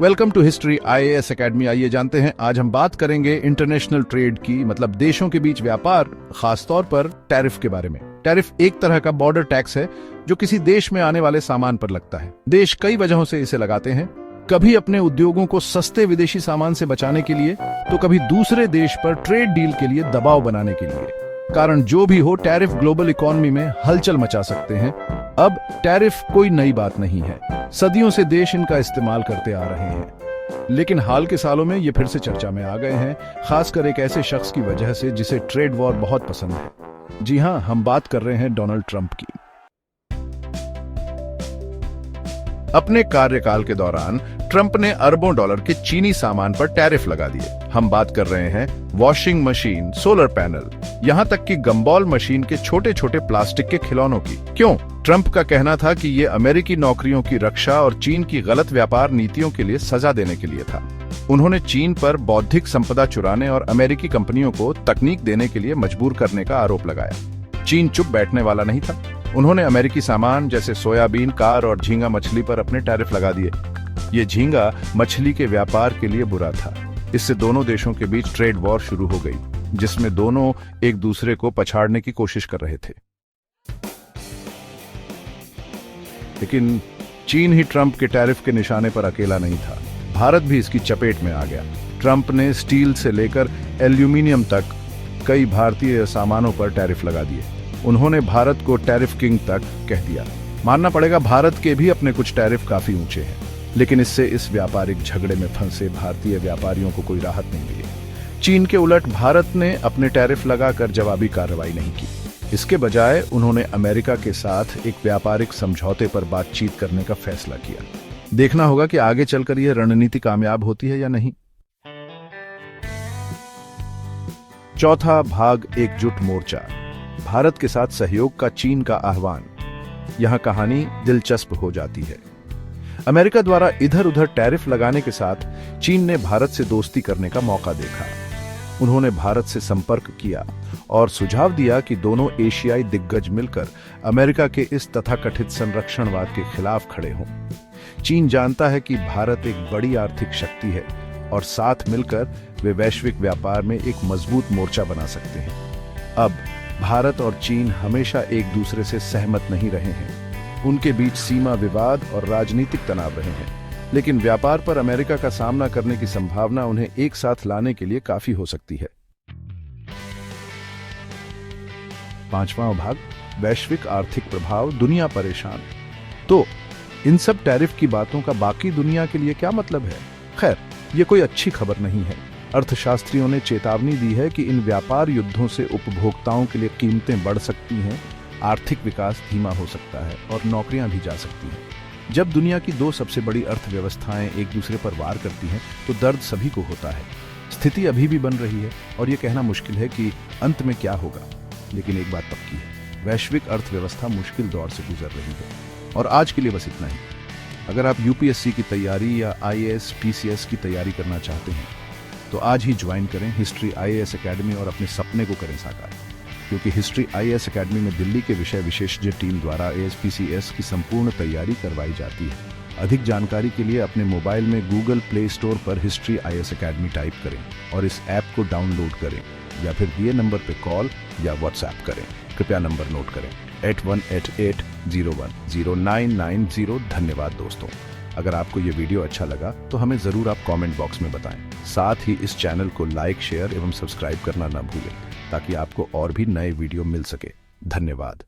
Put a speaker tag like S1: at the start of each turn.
S1: Welcome to history IAS academy. आइए जानते हैं, आज हम बात करेंगे इंटरनेशनल ट्रेड की, मतलब देशों के बीच व्यापार, खासतौर पर टैरिफ के बारे में। टैरिफ एक तरह का बॉर्डर टैक्स है जो किसी देश में आने वाले सामान पर लगता है। देश कई वजहों से इसे लगाते हैं, कभी अपने उद्योगों को सस्ते विदेशी सामान से बचाने के लिए, तो कभी दूसरे देश पर ट्रेड डील के लिए दबाव बनाने के लिए। कारण जो भी हो, टैरिफ ग्लोबल इकोनॉमी में हलचल मचा सकते हैं। अब टैरिफ कोई नई बात नहीं है, सदियों से देश इनका इस्तेमाल करते आ रहे हैं, लेकिन हाल के सालों में ये फिर से चर्चा में आ गए हैं, खासकर एक ऐसे शख्स की वजह से जिसे ट्रेड वॉर बहुत पसंद है। जी हां, हम बात कर रहे हैं डोनाल्ड ट्रंप की। अपने कार्यकाल के दौरान ट्रंप ने अरबों डॉलर के चीनी सामान पर टैरिफ लगा दिए। हम बात कर रहे हैं वॉशिंग मशीन, सोलर पैनल, यहाँ तक कि गम्बॉल मशीन के छोटे छोटे प्लास्टिक के खिलौनों की। क्यों? ट्रंप का कहना था कि ये अमेरिकी नौकरियों की रक्षा और चीन की गलत व्यापार नीतियों के लिए सजा देने के लिए था। उन्होंने चीन पर बौद्धिक संपदा चुराने और अमेरिकी कंपनियों को तकनीक देने के लिए मजबूर करने का आरोप लगाया। चीन चुप बैठने वाला नहीं था। उन्होंने अमेरिकी सामान जैसे सोयाबीन, कार और झींगा मछली पर अपने टैरिफ लगा दिए। ये झींगा मछली के व्यापार के लिए बुरा था। इससे दोनों देशों के बीच ट्रेड वॉर शुरू हो गई, जिसमें दोनों एक दूसरे को पछाड़ने की कोशिश कर रहे थे। लेकिन चीन ही ट्रंप के टैरिफ के निशाने पर अकेला नहीं था, भारत भी इसकी चपेट में आ गया। ट्रंप ने स्टील से लेकर एल्यूमिनियम तक कई भारतीय सामानों पर टैरिफ लगा दिए। उन्होंने भारत को टैरिफ किंग तक कह दिया। मानना पड़ेगा, भारत के भी अपने कुछ टैरिफ काफी ऊंचे हैं, लेकिन इससे इस व्यापारिक झगड़े में फंसे भारतीय व्यापारियों को कोई राहत नहीं मिली। चीन के उलट भारत ने अपने टैरिफ लगाकर जवाबी कार्रवाई नहीं की। इसके बजाय उन्होंने अमेरिका के साथ एक व्यापारिक समझौते पर बातचीत करने का फैसला किया। देखना होगा कि आगे चलकर यह रणनीति कामयाब होती है या नहीं। चौथा भाग, एकजुट मोर्चा, भारत के साथ सहयोग का चीन का आह्वान। यहां कहानी दिलचस्प हो जाती है। अमेरिका द्वारा इधर उधर टैरिफ लगाने के साथ चीन ने भारत से दोस्ती करने का मौका देखा। उन्होंने भारत से संपर्क किया और सुझाव दिया कि दोनों एशियाई दिग्गज मिलकर अमेरिका के इस तथाकथित संरक्षणवाद के खिलाफ खड़े हों। चीन जानता है कि भारत एक बड़ी आर्थिक शक्ति है और साथ मिलकर वे वैश्विक व्यापार में एक मजबूत मोर्चा बना सकते हैं। अब भारत और चीन हमेशा एक दूसरे से सहमत नहीं रहे हैं। उनके बीच सीमा विवाद और राजनीतिक तनाव रहे हैं, लेकिन व्यापार पर अमेरिका का सामना करने की संभावना उन्हें एक साथ लाने के लिए काफी हो सकती है। पांचवां भाग, वैश्विक आर्थिक प्रभाव, दुनिया परेशान। तो इन सब टैरिफ की बातों का बाकी दुनिया के लिए क्या मतलब है? खैर, ये कोई अच्छी खबर नहीं है। अर्थशास्त्रियों ने चेतावनी दी है कि इन व्यापार युद्धों से उपभोक्ताओं के लिए कीमतें बढ़ सकती हैं, आर्थिक विकास धीमा हो सकता है और नौकरियां भी जा सकती हैं। जब दुनिया की दो सबसे बड़ी अर्थव्यवस्थाएं एक दूसरे पर वार करती हैं, तो दर्द सभी को होता है। स्थिति अभी भी बन रही है और ये कहना मुश्किल है कि अंत में क्या होगा, लेकिन एक बात पक्की है, वैश्विक अर्थव्यवस्था मुश्किल दौर से गुजर रही है। और आज के लिए बस इतना ही। अगर आप यूपीएससी की तैयारी या आईएएस, पीसीएस की तैयारी करना चाहते हैं, तो आज ही ज्वाइन करें हिस्ट्री आईएएस एकेडमी और अपने सपने को करें साकार। क्योंकि हिस्ट्री आईएएस एकेडमी में दिल्ली के विषय विशेषज्ञ टीम द्वारा एएसपीसीएस की संपूर्ण तैयारी करवाई जाती है। अधिक जानकारी के लिए अपने मोबाइल में गूगल प्ले स्टोर पर हिस्ट्री आईएएस एकेडमी टाइप करें और इस ऐप को डाउनलोड करें, या फिर दिए नंबर पर कॉल या व्हाट्सएप करें। कृपया नंबर नोट करें, 8188010990। धन्यवाद दोस्तों। अगर आपको ये वीडियो अच्छा लगा तो हमें जरूर आप कमेंट बॉक्स में बताएं। साथ ही इस चैनल को लाइक, शेयर एवं सब्सक्राइब करना न भूलें, ताकि आपको और भी नए वीडियो मिल सके। धन्यवाद।